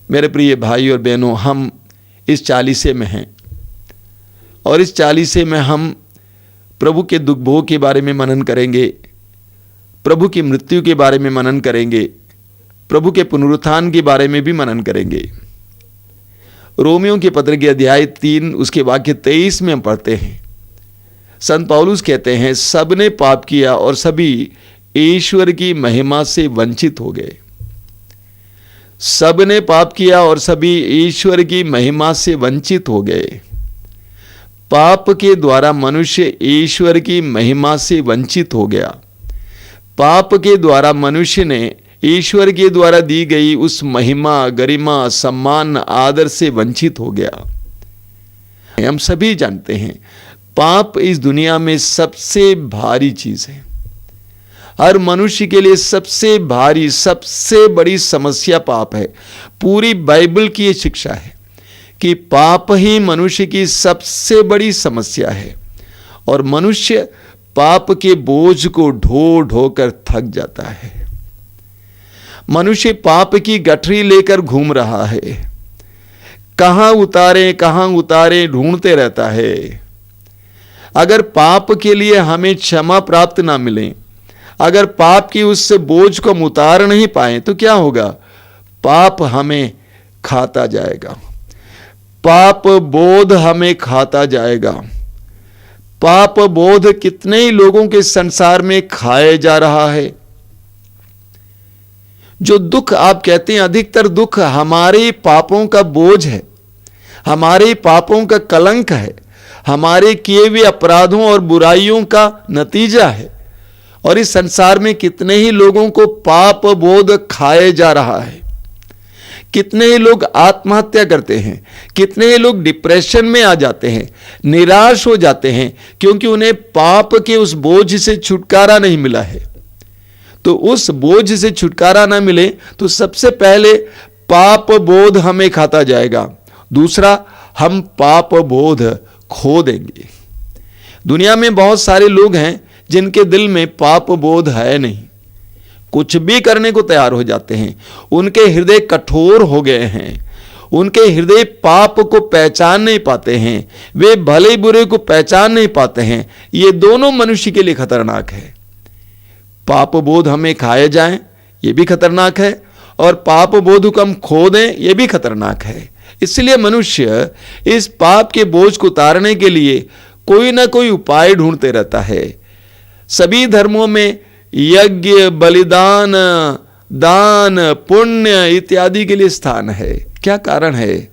मेरे प्रिय भाई और बहनों, हम इस चालीसे में हैं और इस चालीसे में हम प्रभु के दुख भोग के बारे में मनन करेंगे, प्रभु की मृत्यु के बारे में मनन करेंगे, प्रभु के पुनरुत्थान के बारे में भी मनन करेंगे। रोमियों के पत्र के अध्याय 3 उसके वाक्य 23 में हम पढ़ते हैं, संत पौलुस कहते हैं, सबने पाप किया और सभी ईश्वर की महिमा से वंचित हो गए। सबने पाप किया और सभी ईश्वर की महिमा से वंचित हो गए। पाप के द्वारा मनुष्य ईश्वर की महिमा से वंचित हो गया। पाप के द्वारा मनुष्य ने ईश्वर के द्वारा दी गई उस महिमा, गरिमा, सम्मान, आदर से वंचित हो गया। हम सभी जानते हैं पाप इस दुनिया में सबसे भारी चीज है। हर मनुष्य के लिए सबसे भारी, सबसे बड़ी समस्या पाप है। पूरी बाइबल की ये शिक्षा है कि पाप ही मनुष्य की सबसे बड़ी समस्या है और मनुष्य पाप के बोझ को ढो ढो कर थक जाता है। मनुष्य पाप की गठरी लेकर घूम रहा है, कहां उतारे ढूंढते रहता है। अगर पाप के लिए हमें क्षमा प्राप्त ना मिले, अगर पाप की उस बोझ को हम उतार नहीं पाए तो क्या होगा? पाप हमें खाता जाएगा, पाप बोध हमें खाता जाएगा। पाप बोध कितने ही लोगों के संसार में खाए जा रहा है। जो दुख आप कहते हैं, अधिकतर दुख हमारे पापों का बोझ है, हमारे पापों का कलंक है, हमारे किए हुए अपराधों और बुराइयों का नतीजा है। और इस संसार में कितने ही लोगों को पाप बोध खाए जा रहा है। कितने ही लोग आत्महत्या करते हैं, कितने ही लोग डिप्रेशन में आ जाते हैं, निराश हो जाते हैं, क्योंकि उन्हें पाप के उस बोझ से छुटकारा नहीं मिला है। तो उस बोझ से छुटकारा ना मिले तो सबसे पहले पाप बोध हमें खाता जाएगा, दूसरा हम पाप बोध खो देंगे। दुनिया में बहुत सारे लोग हैं जिनके दिल में पाप बोध है नहीं, कुछ भी करने को तैयार हो जाते हैं। उनके हृदय कठोर हो गए हैं, उनके हृदय पाप को पहचान नहीं पाते हैं, वे भले बुरे को पहचान नहीं पाते हैं। ये दोनों मनुष्य के लिए खतरनाक है। पाप बोध हमें खाए जाए ये भी खतरनाक है, और पाप बोध को हम खो दें ये भी खतरनाक है। इसलिए मनुष्य इस पाप के बोझ को उतारने के लिए कोई ना कोई उपाय ढूंढते रहता है। सभी धर्मों में यज्ञ, बलिदान, दान, पुण्य इत्यादि के लिए स्थान है। क्या कारण है?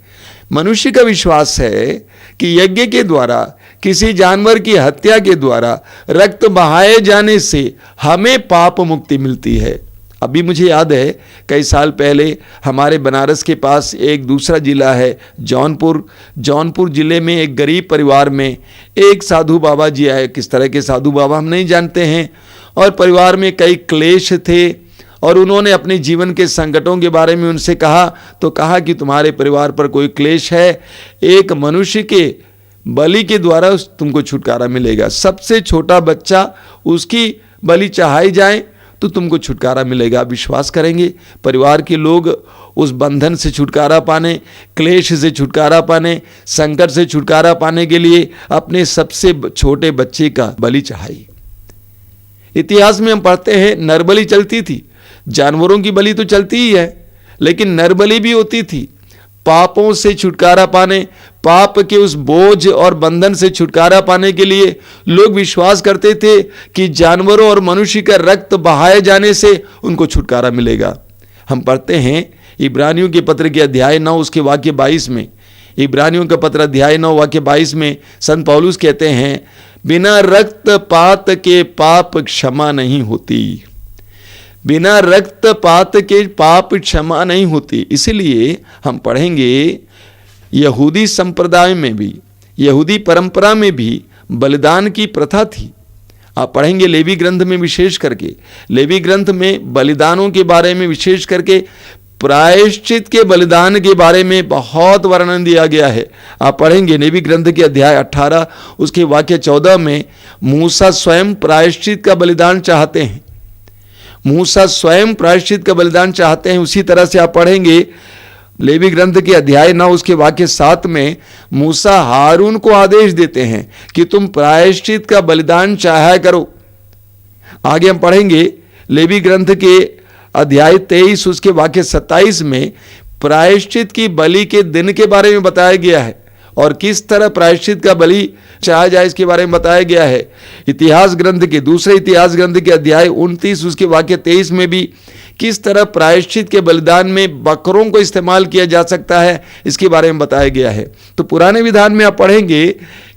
मनुष्य का विश्वास है कि यज्ञ के द्वारा, किसी जानवर की हत्या के द्वारा रक्त बहाए जाने से हमें पाप मुक्ति मिलती है। अभी मुझे याद है कई साल पहले हमारे बनारस के पास एक दूसरा जिला है जौनपुर जिले में एक गरीब परिवार में एक साधु बाबा जी आए। किस तरह के साधु बाबा हम नहीं जानते हैं, और परिवार में कई क्लेश थे और उन्होंने अपने जीवन के संकटों के बारे में उनसे कहा, तो कहा कि तुम्हारे परिवार पर कोई क्लेश है, एक मनुष्य के बलि के द्वारा तुमको छुटकारा मिलेगा। सबसे छोटा बच्चा उसकी बलि चढ़ाई जाए तो तुमको छुटकारा मिलेगा। विश्वास करेंगे परिवार के लोग उस बंधन से छुटकारा पाने, क्लेश से छुटकारा पाने, संकट से छुटकारा पाने के लिए अपने सबसे छोटे बच्चे का बलि चढ़ाई। इतिहास में हम पढ़ते हैं नरबलि चलती थी, जानवरों की बलि तो चलती ही है, लेकिन नरबलि भी होती थी। पापों से छुटकारा पाने, पाप के उस बोझ और बंधन से छुटकारा पाने के लिए लोग विश्वास करते थे कि जानवरों और मनुष्य का रक्त बहाए जाने से उनको छुटकारा मिलेगा। हम पढ़ते हैं इब्रानियों के पत्र के अध्याय 9 उसके वाक्य 22 में, इब्रानियों का पत्र अध्याय 9 वाक्य 22 में संत पौलुस कहते हैं, बिना रक्तपात के पाप क्षमा नहीं होती। बिना रक्तपात के पाप क्षमा नहीं होती। इसलिए हम पढ़ेंगे यहूदी संप्रदाय में भी, यहूदी परंपरा में भी बलिदान की प्रथा थी। आप पढ़ेंगे लेवी ग्रंथ में, विशेष करके लेवी ग्रंथ में बलिदानों के बारे में, विशेष करके प्रायश्चित के बलिदान के बारे में बहुत वर्णन दिया गया है। आप पढ़ेंगे लेवी ग्रंथ के अध्याय 18 उसके वाक्य 14 में मूसा स्वयं प्रायश्चित का बलिदान चाहते हैं। मूसा स्वयं प्रायश्चित का बलिदान चाहते हैं। उसी तरह से आप पढ़ेंगे लेवी ग्रंथ के अध्याय 9 उसके वाक्य 7 में मूसा हारून को आदेश देते हैं कि तुम प्रायश्चित का बलिदान चाहा करो। आगे हम पढ़ेंगे लेवी ग्रंथ के अध्याय 23 उसके वाक्य 27 में प्रायश्चित की बलि के दिन के बारे में बताया गया है और किस तरह प्रायश्चित का बलि चाहा जाए इसके बारे में बताया गया है। इतिहास ग्रंथ के दूसरे इतिहास ग्रंथ के अध्याय 29 उसके वाक्य 23 में भी किस तरह प्रायश्चित के बलिदान में बकरों को इस्तेमाल किया जा सकता है इसके बारे में बताया गया है। तो पुराने विधान में आप पढ़ेंगे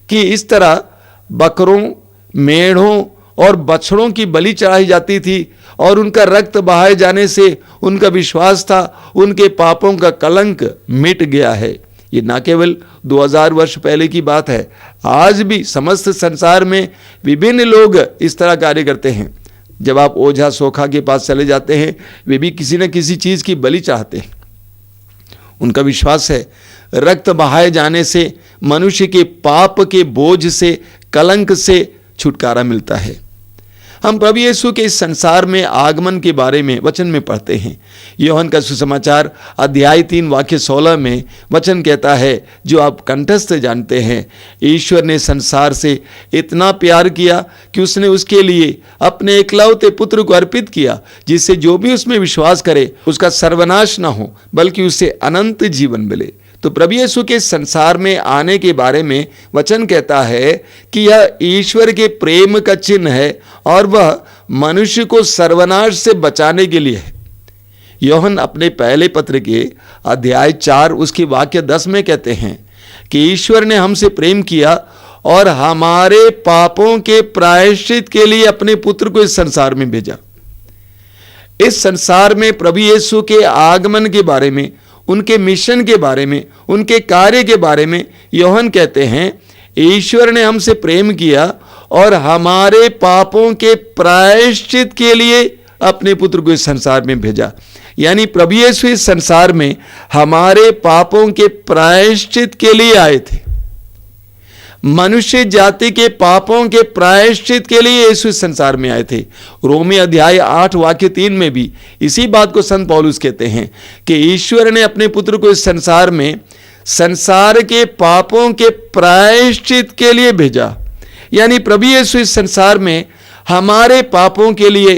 कि इस तरह बकरों, मेढ़ों और बछड़ों की बलि चढ़ाई जाती थी और उनका रक्त बहाए जाने से उनका विश्वास था उनके पापों का कलंक मिट गया है। ये ना केवल 2000 वर्ष पहले की बात है, आज भी समस्त संसार में विभिन्न लोग इस तरह कार्य करते हैं। जब आप ओझा सोखा के पास चले जाते हैं, वे भी किसी न किसी चीज़ की बलि चाहते हैं। उनका विश्वास है रक्त बहाए जाने से मनुष्य के पाप के बोझ से, कलंक से छुटकारा मिलता है। हम प्रभु यीशु के इस संसार में आगमन के बारे में वचन में पढ़ते हैं। यूहन्ना का सुसमाचार अध्याय 3 वाक्य 16 में वचन कहता है, जो आप कंठस्थ जानते हैं, ईश्वर ने संसार से इतना प्यार किया कि उसने उसके लिए अपने एकलौते पुत्र को अर्पित किया, जिससे जो भी उसमें विश्वास करे उसका सर्वनाश न हो बल्कि उसे अनंत जीवन मिले। तो प्रभु यीशु के संसार में आने के बारे में वचन कहता है कि यह ईश्वर के प्रेम का चिन्ह है और वह मनुष्य को सर्वनाश से बचाने के लिए है। यूहन्ना अपने पहले पत्र के अध्याय 4 उसके वाक्य 10 में कहते हैं कि ईश्वर ने हमसे प्रेम किया और हमारे पापों के प्रायश्चित के लिए अपने पुत्र को इस संसार में भेजा। इस संसार में प्रभु यीशु के आगमन के बारे में, उनके मिशन के बारे में, उनके कार्य के बारे में यूहन्ना कहते हैं, ईश्वर ने हमसे प्रेम किया और हमारे पापों के प्रायश्चित के लिए अपने पुत्र को इस संसार में भेजा। यानी प्रभु यीशु इस संसार में हमारे पापों के प्रायश्चित के लिए आए थे। मनुष्य जाति के पापों के प्रायश्चित के लिए यीशु इस संसार में आए थे। रोमी अध्याय 8 वाक्य 3 में भी इसी बात को संत पौलुस कहते हैं कि ईश्वर ने अपने पुत्र को इस संसार में संसार के पापों के प्रायश्चित के लिए भेजा। यानी प्रभु यीशु इस संसार में हमारे पापों के लिए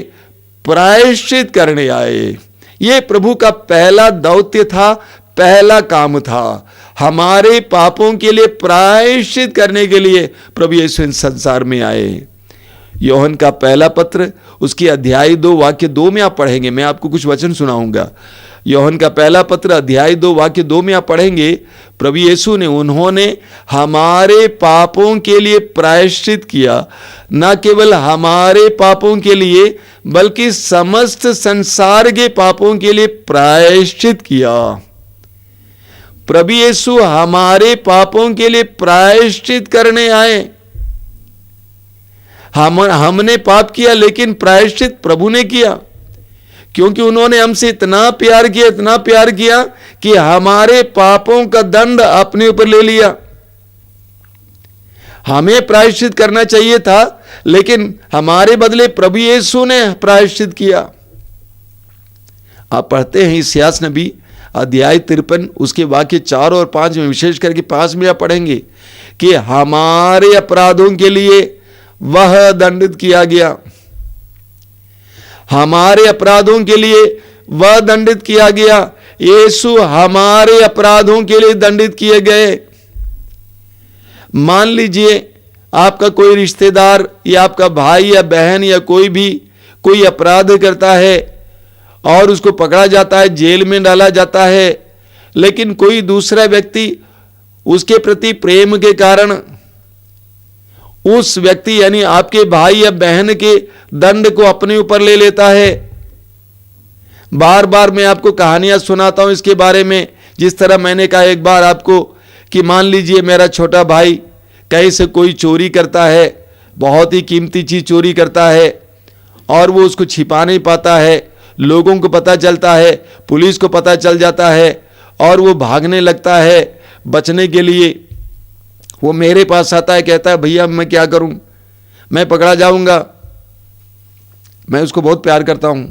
प्रायश्चित करने आए। ये प्रभु का पहला दौत्य था, पहला काम था, हमारे पापों के लिए प्रायश्चित करने के लिए प्रभु यीशु इस संसार में आए। यूहन्ना का पहला पत्र उसकी अध्याय 2 वाक्य 2 में आप पढ़ेंगे। मैं आपको कुछ वचन सुनाऊंगा। यूहन्ना का पहला पत्र अध्याय 2 वाक्य 2 में आप पढ़ेंगे, प्रभु यीशु ने, उन्होंने हमारे पापों के लिए प्रायश्चित किया, न केवल हमारे पापों के लिए बल्कि समस्त संसार के पापों के लिए प्रायश्चित किया। प्रभु यीशु हमारे पापों के लिए प्रायश्चित करने आए। हमने पाप किया लेकिन प्रायश्चित प्रभु ने किया, क्योंकि उन्होंने हमसे इतना प्यार किया, इतना प्यार किया कि हमारे पापों का दंड अपने ऊपर ले लिया। हमें प्रायश्चित करना चाहिए था लेकिन हमारे बदले प्रभु यीशु ने प्रायश्चित किया। आप पढ़ते हैं इस्यास नबी अध्याय 53 उसके वाक्य 4 और 5 में, विशेष करके 5 में आप पढ़ेंगे कि हमारे अपराधों के लिए वह दंडित किया गया, हमारे अपराधों के लिए वह दंडित किया गया। यीशु हमारे अपराधों के लिए दंडित किए गए। मान लीजिए आपका कोई रिश्तेदार या आपका भाई या बहन या कोई भी कोई अपराध करता है और उसको पकड़ा जाता है, जेल में डाला जाता है, लेकिन कोई दूसरा व्यक्ति उसके प्रति प्रेम के कारण उस व्यक्ति यानी आपके भाई या बहन के दंड को अपने ऊपर ले लेता है। बार बार मैं आपको कहानियां सुनाता हूं इसके बारे में। जिस तरह मैंने कहा एक बार आपको कि मान लीजिए मेरा छोटा भाई कहीं से कोई चोरी करता है, बहुत ही कीमती चीज चोरी करता है और वो उसको छिपा नहीं पाता है, लोगों को पता चलता है, पुलिस को पता चल जाता है और वो भागने लगता है। बचने के लिए वो मेरे पास आता है, कहता है भैया मैं क्या करूं, मैं पकड़ा जाऊंगा। मैं उसको बहुत प्यार करता हूं,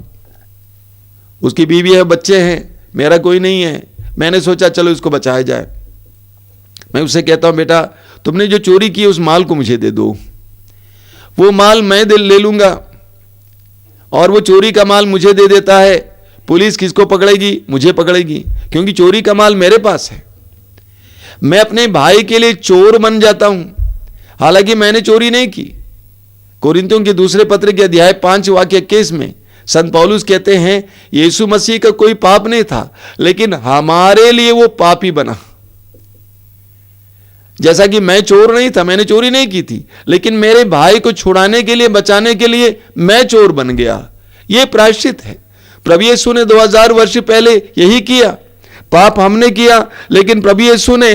उसकी बीवी है, बच्चे हैं, मेरा कोई नहीं है, मैंने सोचा चलो इसको बचाया जाए। मैं उससे कहता हूं, बेटा तुमने जो चोरी की उस माल को मुझे दे दो, वो माल मैं ले लूंगा। और वो चोरी का माल मुझे दे देता है, पुलिस किसको पकड़ेगी? मुझे पकड़ेगी, क्योंकि चोरी का माल मेरे पास है। मैं अपने भाई के लिए चोर बन जाता हूं, हालांकि मैंने चोरी नहीं की। कोरिन्थियों के दूसरे पत्र के अध्याय 5 वाक्य 21 में संत पौलुस कहते हैं, यीशु मसीह का कोई पाप नहीं था, लेकिन हमारे लिए वो पापी बना। जैसा कि मैं चोर नहीं था, मैंने चोरी नहीं की थी, लेकिन मेरे भाई को छुड़ाने के लिए, बचाने के लिए मैं चोर बन गया। यह प्रायश्चित है। प्रभु यीशु ने 2000 वर्ष पहले यही किया। पाप हमने किया, लेकिन प्रभु यीशु ने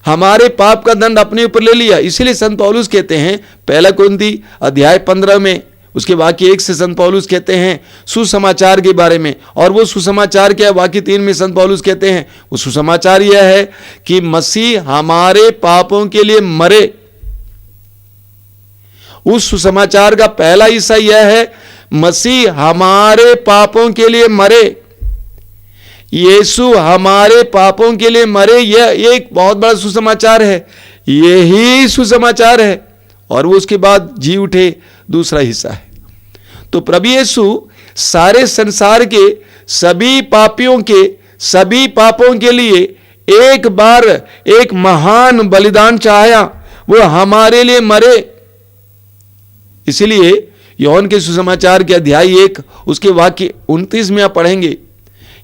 हमारे पाप का दंड अपने ऊपर ले लिया। इसलिए संत पौलुस कहते हैं, पहला कुरिन्थी अध्याय 15 में उसके वाक्य 1 से संत पौलुस कहते हैं सुसमाचार के बारे में। और वो सुसमाचार क्या है? वाक्य 3 में संत पौलुस कहते हैं वो सुसमाचार यह है कि मसीह हमारे पापों के लिए मरे। उस सुसमाचार का पहला हिस्सा यह है, मसीह हमारे पापों के लिए मरे, यीशु हमारे पापों के लिए मरे। यह एक बहुत बड़ा सुसमाचार है, यही सुसमाचार है। और वो उसके बाद जी उठे, दूसरा हिस्सा है। तो प्रभु यीशु सारे संसार के सभी पापियों के सभी पापों के लिए एक बार एक महान बलिदान चाहा, वो हमारे लिए मरे। इसलिए योहन के सुसमाचार के अध्याय 1 उसके वाक्य 29 में आप पढ़ेंगे,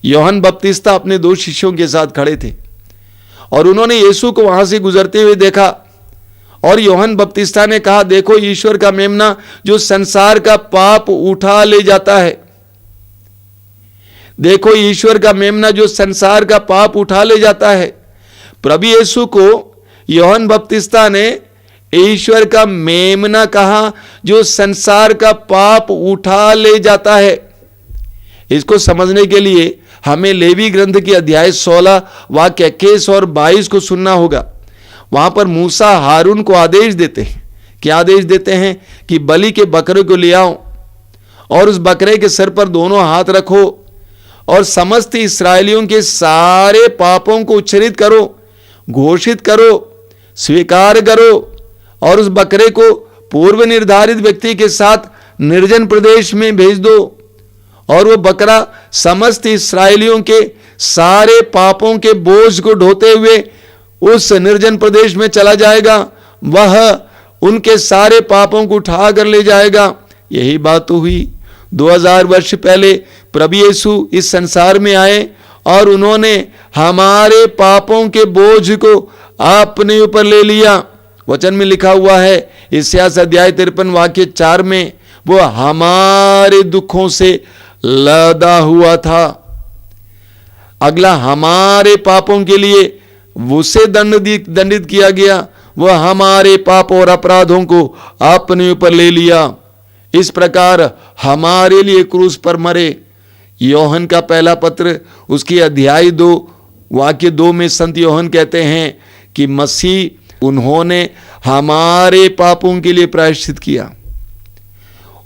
योहन बपतिस्ता अपने 2 शिष्यों के साथ खड़े थे और उन्होंने यीशु को वहां से गुजरते हुए देखा। और योहन बपतिस्ता ने कहा, देखो ईश्वर का मेमना जो संसार का पाप उठा ले जाता है। देखो ईश्वर का मेमना जो संसार का पाप उठा ले जाता है। प्रभु यीशु को योहन बपतिस्ता ने ईश्वर का मेमना कहा जो संसार का पाप उठा ले जाता है। इसको समझने के लिए हमें लेवी ग्रंथ के अध्याय 16 वाक्य 21 और 22 को सुनना होगा। वहां पर मूसा हारून को आदेश देते हैं। क्या आदेश देते हैं? कि बलि के बकरे को ले आओ और उस बकरे के सर पर दोनों हाथ रखो और समस्त इस्राएलियों के सारे पापों को उच्छेदित करो, घोषित करो, स्वीकार करो और उस बकरे को पूर्व निर्धारित व्यक्ति के साथ निर्जन प्रदेश में भेज दो। और वो बकरा समस्त इस्राएलियों के सारे पापों के बोझ को ढोते हुए उस निर्जन प्रदेश में चला जाएगा, वह उनके सारे पापों को उठा कर ले जाएगा। यही बात तो हुई। 2000 वर्ष पहले प्रभु यीशु इस संसार में आए और उन्होंने हमारे पापों के बोझ को अपने ऊपर ले लिया। वचन में लिखा हुआ है इस्यास अध्याय 53 वाक्य 4 में, वो हमारे दुखों से लदा हुआ था। अगला, हमारे पापों के लिए उसे दंडित किया गया, वह हमारे पाप और अपराधों को अपने ऊपर ले लिया। इस प्रकार हमारे लिए क्रूस पर मरे। योहन का पहला पत्र उसकी अध्याय 2 वाक्य 2 में संत योहन कहते हैं कि मसीह उन्होंने हमारे पापों के लिए प्रायश्चित किया।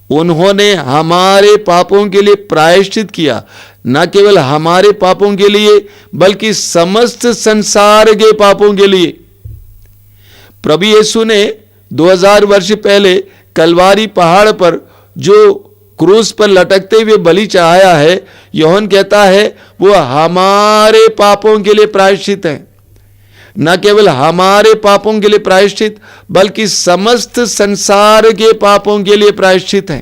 उन्होंने हमारे पापों के लिए प्रायश्चित किया, न केवल हमारे पापों के लिए बल्कि समस्त संसार के पापों के लिए। प्रभु यीशु ने 2000 वर्ष पहले कलवारी पहाड़ पर जो क्रूस पर लटकते हुए बलि चढ़ाया है, योहन कहता है वो हमारे पापों के लिए प्रायश्चित है। न केवल हमारे पापों के लिए प्रायश्चित बल्कि समस्त संसार के पापों के लिए प्रायश्चित है।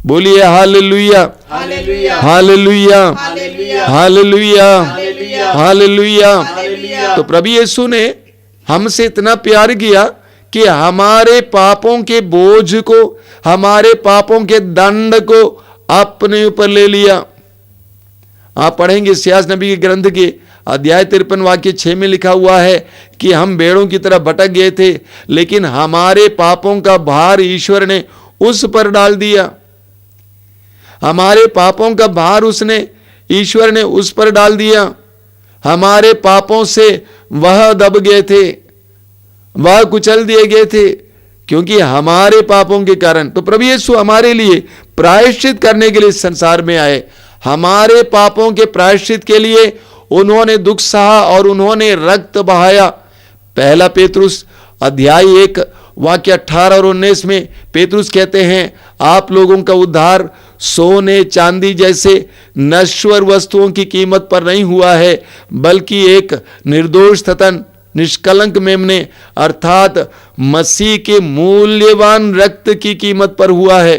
बोलिए hallelujah, hallelujah, hallelujah, hallelujah, hallelujah. तो प्रभु यीशु ने हमसे इतना प्यार किया कि हमारे पापों के बोझ को, हमारे पापों के दंड को अपने ऊपर ले लिया। आप पढ़ेंगे इस्यास नबी के ग्रंथ के अध्याय 53 वाक्य 6 में लिखा हुआ है कि हम भेड़ों की तरह भटक गए थे, लेकिन हमारे पापों का भार ईश्वर ने उस पर डाल दिया। हमारे पापों का भार ईश्वर ने उस पर डाल दिया। हमारे पापों से वह दब गए थे, वह कुचल दिए गए थे, क्योंकि हमारे पापों के कारण। तो प्रभु यीशु हमारे लिए प्रायश्चित करने के लिए संसार में आए। हमारे पापों के प्रायश्चित के लिए उन्होंने दुख सहा और उन्होंने रक्त बहाया। पहला पेतरुस अध्याय 1 वाक्य 18 और 19 में पेतरुस कहते हैं, आप लोगों का उद्धार सोने चांदी जैसे नश्वर वस्तुओं की कीमत पर नहीं हुआ है, बल्कि एक निर्दोष तथा निष्कलंक मेमने अर्थात मसीह के मूल्यवान रक्त की कीमत पर हुआ है।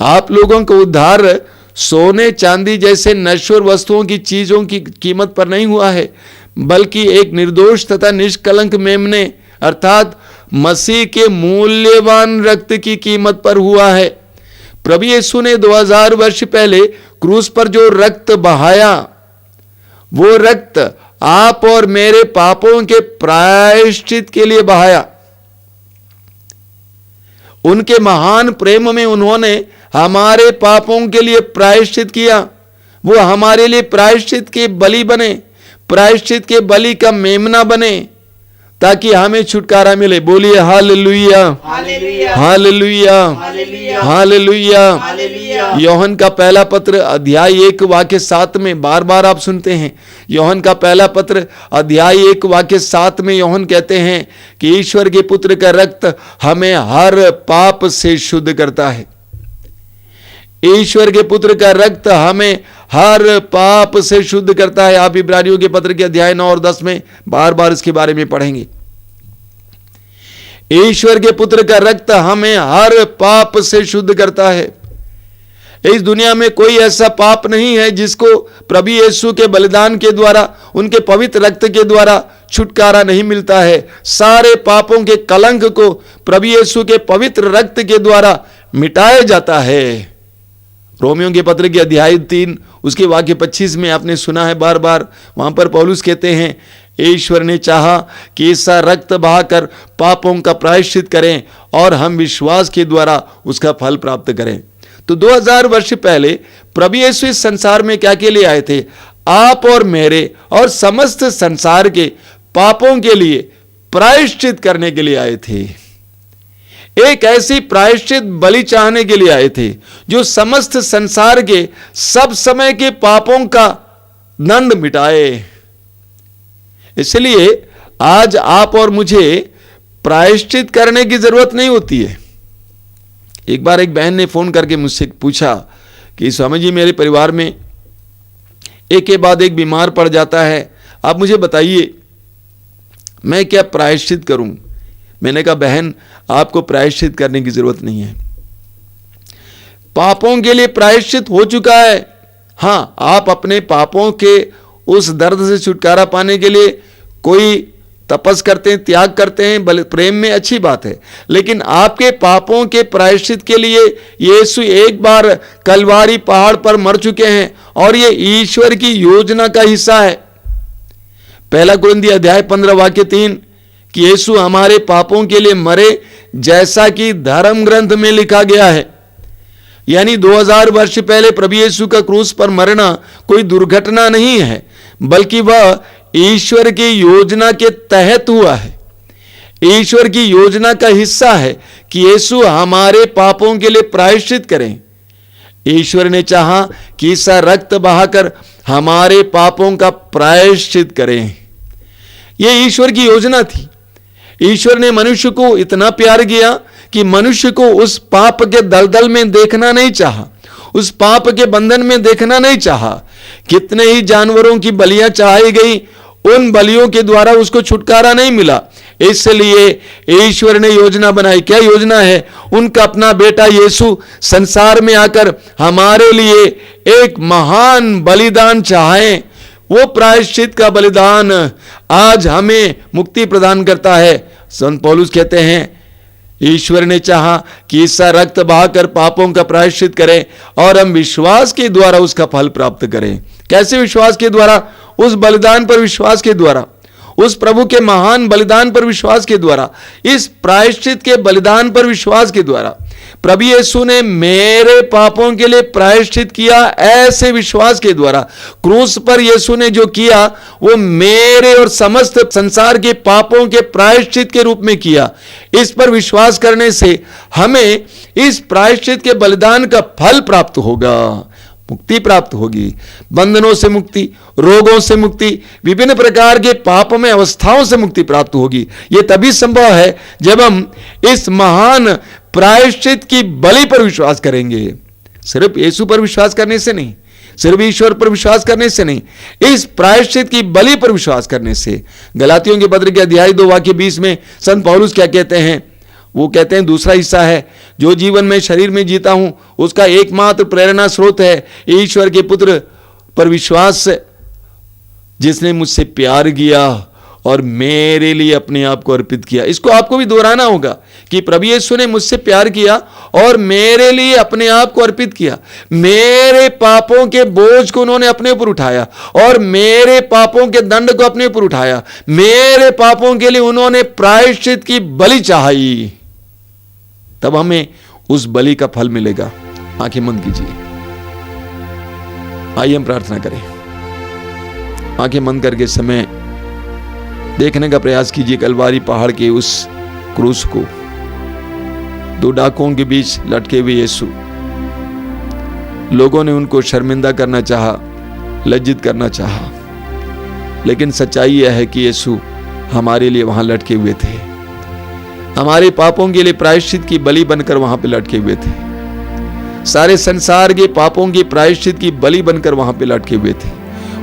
आप लोगों का उद्धार सोने चांदी जैसे नश्वर वस्तुओं की चीजों की कीमत पर नहीं हुआ है, बल्कि एक निर्दोष तथा निष्कलंक मेमने अर्थात मसीह के मूल्यवान रक्त की कीमत पर हुआ है। प्रभु यीशु ने 2000 वर्ष पहले क्रूस पर जो रक्त बहाया, वो रक्त आप और मेरे पापों के प्रायश्चित के लिए बहाया। उनके महान प्रेम में उन्होंने हमारे पापों के लिए प्रायश्चित किया। वो हमारे लिए प्रायश्चित के बलि बने, प्रायश्चित के बलि का मेमना बने, ताकि हमें छुटकारा मिले। बोलिए हालेलुया, हालेलुया, हालेलुया। यूहन्ना का पहला पत्र अध्याय 1 वाक्य 7 में, बार बार आप सुनते हैं, यूहन्ना का पहला पत्र अध्याय 1 वाक्य 7 में यूहन्ना कहते हैं कि ईश्वर के पुत्र का रक्त हमें हर पाप से शुद्ध करता है। ईश्वर के पुत्र का रक्त हमें हर पाप से शुद्ध करता है। आप इब्रानियों के पत्र के अध्याय 9 और 10 में बार बार इसके बारे में पढ़ेंगे। ईश्वर के पुत्र का रक्त हमें हर पाप से शुद्ध करता है। इस दुनिया में कोई ऐसा पाप नहीं है जिसको प्रभु यीशु के बलिदान के द्वारा, उनके पवित्र रक्त के द्वारा छुटकारा नहीं मिलता है। सारे पापों के कलंक को प्रभु यीशु के पवित्र रक्त के द्वारा मिटाया जाता है। रोमियों के पत्र के अध्याय 3 उसके वाक्य 25 में आपने सुना है बार बार, वहां पर पौलुस कहते हैं, ईश्वर ने चाहा कि ऐसा रक्त बहाकर पापों का प्रायश्चित करें और हम विश्वास के द्वारा उसका फल प्राप्त करें। तो 2000 वर्ष पहले प्रभु यीशु इस संसार में क्या के लिए आए थे? आप और मेरे और समस्त संसार के पापों के लिए प्रायश्चित करने के लिए आए थे। एक ऐसी प्रायश्चित बलि चाहने के लिए आए थे जो समस्त संसार के सब समय के पापों का दंड मिटाए। इसलिए आज आप और मुझे प्रायश्चित करने की जरूरत नहीं होती है। एक बार एक बहन ने फोन करके मुझसे पूछा कि स्वामी जी, मेरे परिवार में एक के बाद एक बीमार पड़ जाता है, आप मुझे बताइए मैं क्या प्रायश्चित करूं? मैंने कहा, बहन, आपको प्रायश्चित करने की जरूरत नहीं है। पापों के लिए प्रायश्चित हो चुका है। हां, आप अपने पापों के उस दर्द से छुटकारा पाने के लिए कोई तपस करते हैं, त्याग करते हैं, प्रेम में अच्छी बात है, लेकिन आपके पापों के प्रायश्चित के लिए यीशु एक बार कलवारी पहाड़ पर मर चुके हैं और ये ईश्वर की योजना का हिस्सा है। पहला कुरिन्थियों अध्याय 15 वाक्य 3 कि यीशु हमारे पापों के लिए मरे जैसा कि धर्म ग्रंथ में लिखा गया है। यानी 2000 वर्ष पहले प्रभु यीशु का क्रूस पर मरना कोई दुर्घटना नहीं है, बल्कि वह ईश्वर की योजना के तहत हुआ है। ईश्वर की योजना का हिस्सा है कि यीशु हमारे पापों के लिए प्रायश्चित करें। ईश्वर ने चाहा कि इसका रक्त बहाकर हमारे पापों का प्रायश्चित करें। यह ईश्वर की योजना थी। ईश्वर ने मनुष्य को इतना प्यार किया कि मनुष्य को उस पाप के दलदल में देखना नहीं चाहा, उस पाप के बंधन में देखना नहीं चाहा। कितने ही जानवरों की बलियां चढ़ाई गई, उन बलियों के द्वारा उसको छुटकारा नहीं मिला। इसलिए ईश्वर ने योजना बनाई। क्या योजना है? उनका अपना बेटा यीशु संसार में आकर हमारे लिए एक महान बलिदान चाहे। वो प्रायश्चित का बलिदान आज हमें मुक्ति प्रदान करता है। संत पौलुस कहते हैं, ईश्वर ने चाहा कि इसका रक्त बहाकर पापों का प्रायश्चित करें और हम विश्वास के द्वारा उसका फल प्राप्त करें। कैसे विश्वास के द्वारा? उस बलिदान पर विश्वास के द्वारा, उस प्रभु के महान बलिदान पर विश्वास के द्वारा, इस प्रायश्चित के बलिदान पर विश्वास के द्वारा। प्रभु यीशु ने मेरे पापों के लिए प्रायश्चित किया, ऐसे विश्वास के द्वारा। क्रूस पर यीशु ने जो किया वो मेरे और समस्त संसार के पापों के प्रायश्चित के रूप में किया। इस पर विश्वास करने से हमें इस प्रायश्चित के बलिदान का फल प्राप्त होगा। मुक्ति प्राप्त होगी। बंधनों से मुक्ति, रोगों से मुक्ति, विभिन्न प्रकार के पाप में अवस्थाओं से मुक्ति प्राप्त होगी। यह तभी संभव है जब हम इस महान प्रायश्चित की बलि पर विश्वास करेंगे। सिर्फ यीशु पर विश्वास करने से नहीं, सिर्फ ईश्वर पर विश्वास करने से नहीं, इस प्रायश्चित की बलि पर विश्वास करने से। गलातियों के पत्र के अध्याय 2 वाक्य 20 में संत पौलुस क्या कहते हैं? वो कहते हैं, दूसरा हिस्सा है, जो जीवन में शरीर में जीता हूं उसका एकमात्र प्रेरणा स्रोत है ईश्वर के पुत्र पर विश्वास, जिसने मुझसे प्यार किया और मेरे लिए अपने आप को अर्पित किया। इसको आपको भी दोहराना होगा कि प्रभु यीशु ने मुझसे प्यार किया और मेरे लिए अपने आप को अर्पित किया। मेरे पापों के बोझ को उन्होंने अपने ऊपर उठाया और मेरे पापों के दंड को अपने ऊपर उठाया। मेरे पापों के लिए उन्होंने प्रायश्चित की बलि चाही, तब हमें उस बलि का फल मिलेगा। आंखें बंद कीजिए, आइए हम प्रार्थना करें। आंखें बंद करके समय देखने का प्रयास कीजिए कलवारी पहाड़ के उस क्रूस को। 2 डाकुओं के बीच लटके हुए यीशु, लोगों ने उनको शर्मिंदा करना चाहा, लज्जित करना चाहा, लेकिन सच्चाई यह है कि यीशु हमारे लिए वहां लटके हुए थे। हमारे पापों के लिए प्रायश्चित की बलि बनकर वहां पे लटके हुए थे। सारे संसार के पापों की प्रायश्चित की बलि बनकर वहां पे लटके हुए थे।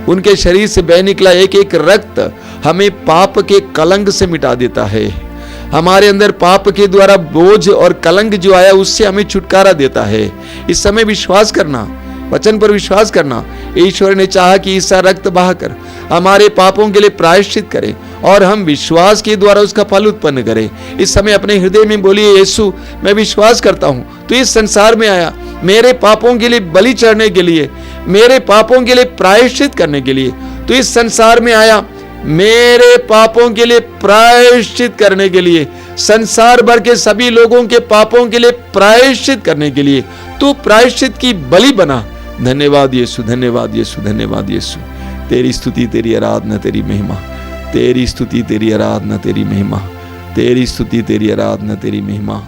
उनके शरीर से बह निकला एक एक रक्त हमें पाप के कलंक से मिटा देता है। हमारे अंदर पाप के द्वारा बोझ और कलंक जो आया उससे हमें छुटकारा देता है। इस समय विश्वास करना, वचन पर विश्वास करना। ईश्वर ने चाहा कि इसका रक्त बहाकर हमारे पापों के लिए प्रायश्चित करे और हम विश्वास के द्वारा उसका फल उत्पन्न करें। इस समय अपने हृदय में बोलिए, यीशु मैं विश्वास करता हूं तू इस संसार में आया मेरे पापों के लिए बलि चढ़ने के लिए, मेरे पापों के लिए प्रायश्चित करने के लिए। तू इस संसार में आया मेरे पापों के लिए प्रायश्चित करने के लिए, संसार भर के सभी लोगों के पापों के लिए प्रायश्चित करने के लिए तू प्रायश्चित की बलि बना। धन्यवाद यीशु, धन्यवाद यीशु, धन्यवाद यीशु। तेरी स्तुति, तेरी आराधना, तेरी महिमा। तेरी स्तुति, तेरी आराधना, तेरी महिमा। तेरी स्तुति, तेरी आराधना, तेरी महिमा।